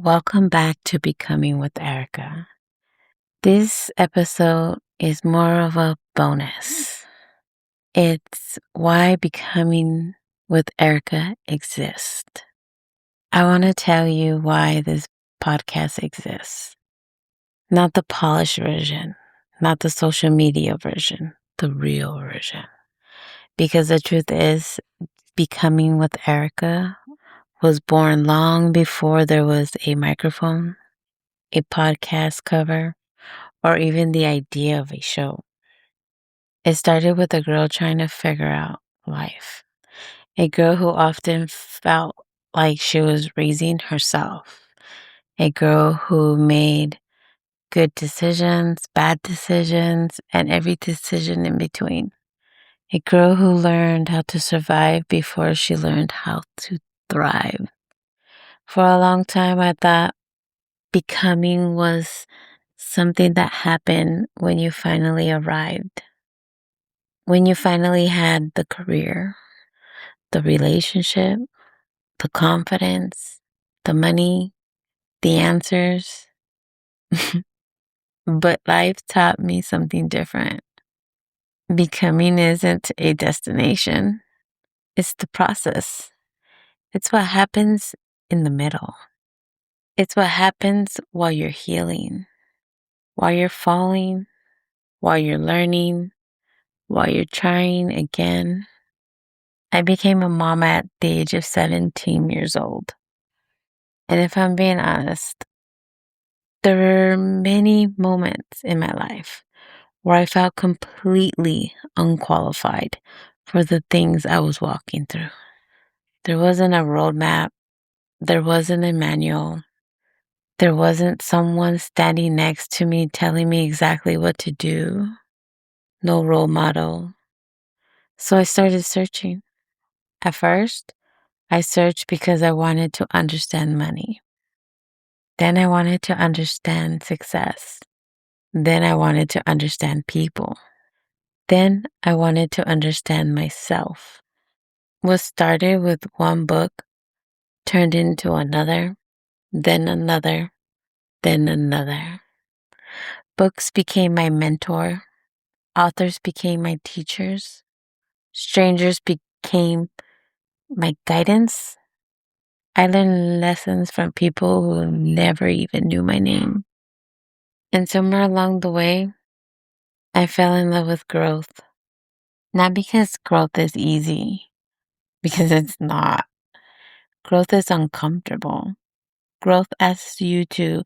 Welcome back to Becoming with Erika. This episode is more of a bonus. It's why Becoming with Erika exists. I want to tell you why this podcast exists. Not the polished version, not the social media version, the real version. Because the truth is, Becoming with Erika was born long before there was a microphone, a podcast cover, or even the idea of a show. It started with a girl trying to figure out life, a girl who often felt like she was raising herself, a girl who made good decisions, bad decisions, and every decision in between, a girl who learned how to survive before she learned how to thrive. For a long time, I thought becoming was something that happened when you finally arrived. When you finally had the career, the relationship, the confidence, the money, the answers. But life taught me something different. Becoming isn't a destination, it's the process. It's what happens in the middle. It's what happens while you're healing, while you're falling, while you're learning, while you're trying again. I became a mom at the age of 17 years old. And if I'm being honest, there were many moments in my life where I felt completely unqualified for the things I was walking through. There wasn't a roadmap. There wasn't a manual. There wasn't someone standing next to me telling me exactly what to do. No role model. So I started searching. At first, I searched because I wanted to understand money. Then I wanted to understand success. Then I wanted to understand people. Then I wanted to understand myself. What started with one book turned into another, then another, then another. Books became my mentor. Authors became my teachers. Strangers became my guidance. I learned lessons from people who never even knew my name. And somewhere along the way, I fell in love with growth. Not because growth is easy, because it's not. Growth is uncomfortable. Growth asks you to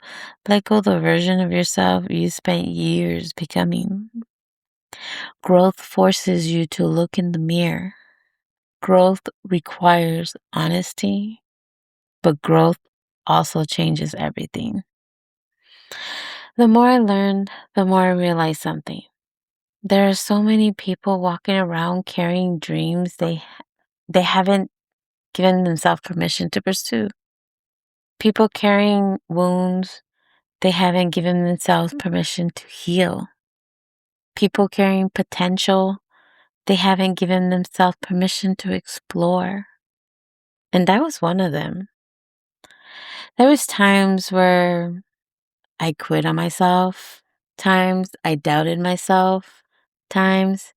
let go the version of yourself you spent years becoming. Growth forces you to look in the mirror. Growth requires honesty, but growth also changes everything. The more I learned, the more I realized something. There are so many people walking around carrying dreams they haven't given themselves permission to pursue. People carrying wounds they haven't given themselves permission to heal. People carrying potential they haven't given themselves permission to explore. And I was one of them. There was times where I quit on myself, times I doubted myself, times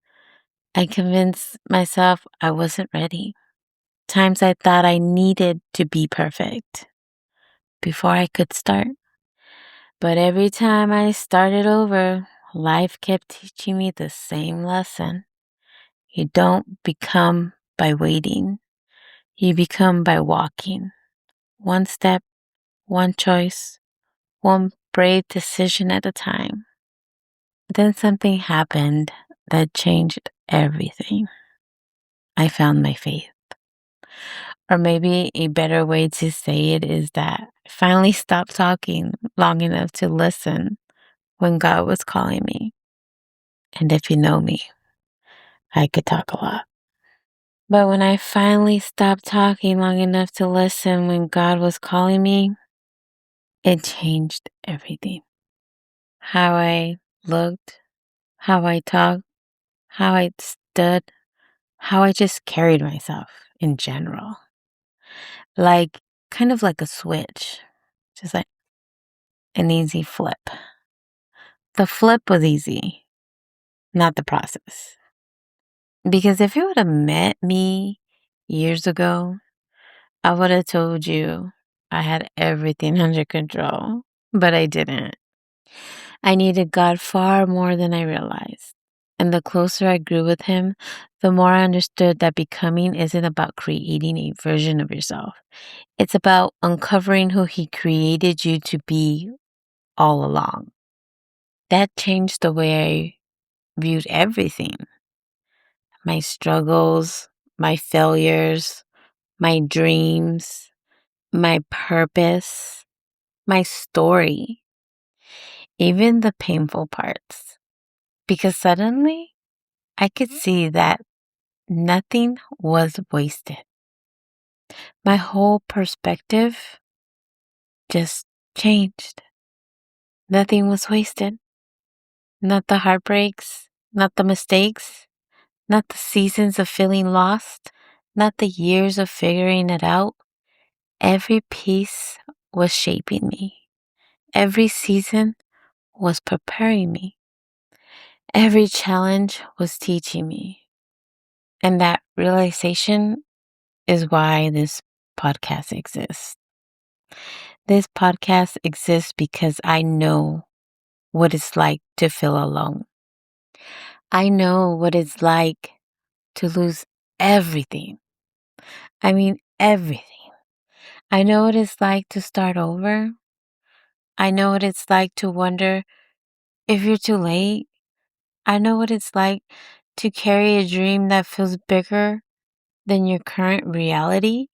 I convinced myself I wasn't ready, times I thought I needed to be perfect before I could start. But every time I started over, life kept teaching me the same lesson. You don't become by waiting. You become by walking. One step, one choice, one brave decision at a time. Then something happened that changed everything. I found my faith. Or maybe a better way to say it is that I finally stopped talking long enough to listen when God was calling me. And if you know me, I could talk a lot. But when I finally stopped talking long enough to listen when God was calling me, it changed everything. How I looked, how I talked, how I stood, how I just carried myself in general. Like, kind of like a switch. Just like an easy flip. The flip was easy, not the process. Because if you would have met me years ago, I would have told you I had everything under control, but I didn't. I needed God far more than I realized. And the closer I grew with Him, the more I understood that becoming isn't about creating a version of yourself. It's about uncovering who He created you to be all along. That changed the way I viewed everything: my struggles, my failures, my dreams, my purpose, my story, even the painful parts. Because suddenly I could see that nothing was wasted. My whole perspective just changed. Nothing was wasted. Not the heartbreaks, not the mistakes, not the seasons of feeling lost, not the years of figuring it out. Every piece was shaping me. Every season was preparing me. Every challenge was teaching me. And that realization is why this podcast exists. This podcast exists because I know what it's like to feel alone. I know what it's like to lose everything. I mean, everything. I know what it's like to start over. I know what it's like to wonder if you're too late. I know what it's like to carry a dream that feels bigger than your current reality.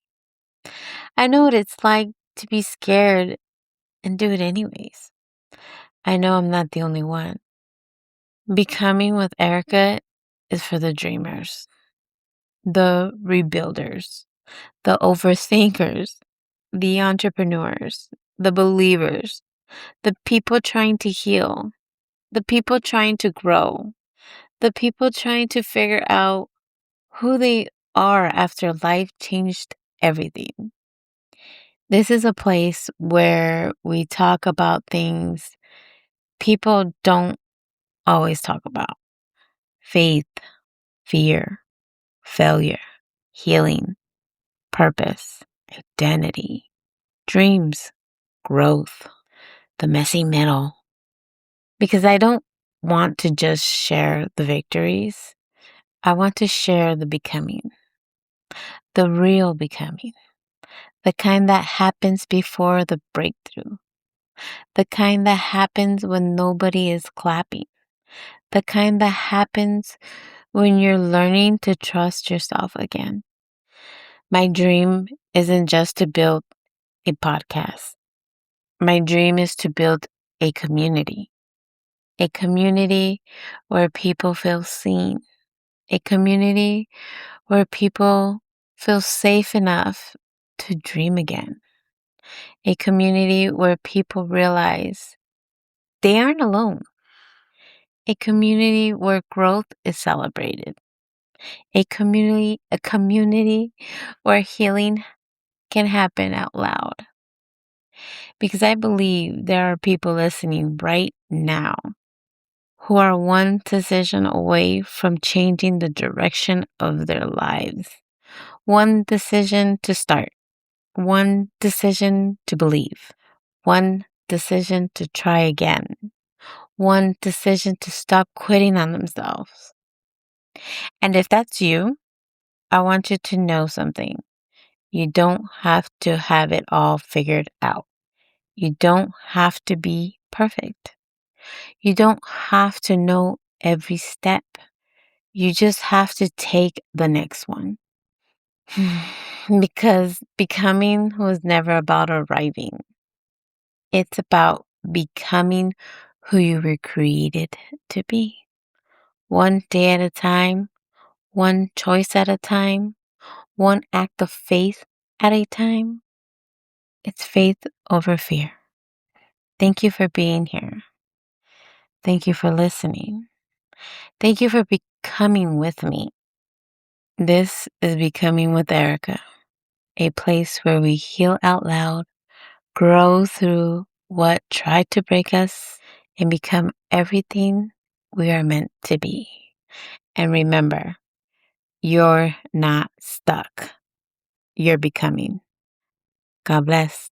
I know what it's like to be scared and do it anyways. I know I'm not the only one. Becoming with Erika is for the dreamers, the rebuilders, the overthinkers, the entrepreneurs, the believers, the people trying to heal, the people trying to grow, the people trying to figure out who they are after life changed everything. This is a place where we talk about things people don't always talk about: faith, fear, failure, healing, purpose, identity, dreams, growth, the messy middle. Because I don't want to just share the victories, I want to share the becoming, the real becoming, the kind that happens before the breakthrough, the kind that happens when nobody is clapping, the kind that happens when you're learning to trust yourself again. My dream isn't just to build a podcast. My dream is to build a community where people feel seen, a community where people feel safe enough to dream again, a community where people realize they aren't alone, a community where growth is celebrated, a community where healing can happen out loud. Because I believe there are people listening right now who are one decision away from changing the direction of their lives. One decision to start, one decision to believe, one decision to try again, one decision to stop quitting on themselves. And if that's you, I want you to know something. You don't have to have it all figured out. You don't have to be perfect. You don't have to know every step. You just have to take the next one. Because becoming was never about arriving. It's about becoming who you were created to be. One day at a time, one choice at a time, one act of faith at a time. It's faith over fear. Thank you for being here. Thank you for listening. Thank you for becoming with me. This is Becoming with Erika, a place where we heal out loud, grow through what tried to break us, and become everything we are meant to be. And remember, you're not stuck. You're becoming. God bless.